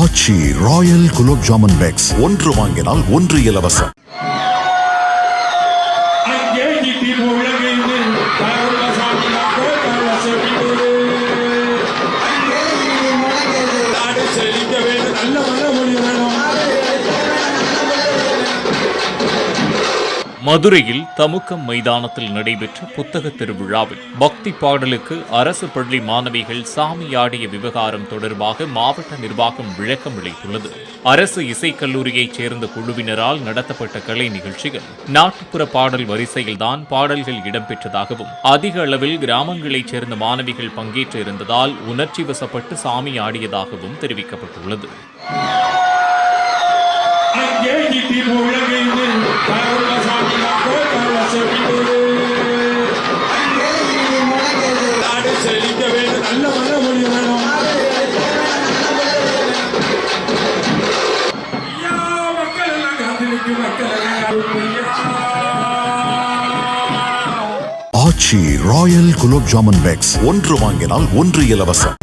ஆச்சி Royal gulab jamun packs ஒன்று வாங்கினால் ஒன்று இலவசம். மதுரையில் தமுக்கம் மைதானத்தில் நடைபெற்ற புத்தக திருவிழாவில் பக்தி பாடலுக்கு அரசு பள்ளி மாணவிகள் சாமியாடிய விவகாரம் தொடர்பாக மாவட்ட நிர்வாகம் விளக்கம் அளித்துள்ளது. அரசு இசைக்கல்லூரியைச் சேர்ந்த குழுவினரால் நடத்தப்பட்ட கலை நிகழ்ச்சிகள் நாட்டுப்புற பாடல் வரிசையில்தான் பாடல்கள் இடம்பெற்றதாகவும் அதிக அளவில் கிராமங்களைச் சேர்ந்த மாணவிகள் பங்கேற்று இருந்ததால் உணர்ச்சி வசப்பட்டு சாமி ஆடியதாகவும் தெரிவிக்கப்பட்டுள்ளது. ஆச்சி ராயல் குலோப் ஜாமுன் பேக்ஸ் ஒன்று வாங்கினால் ஒன்று இலவசம்.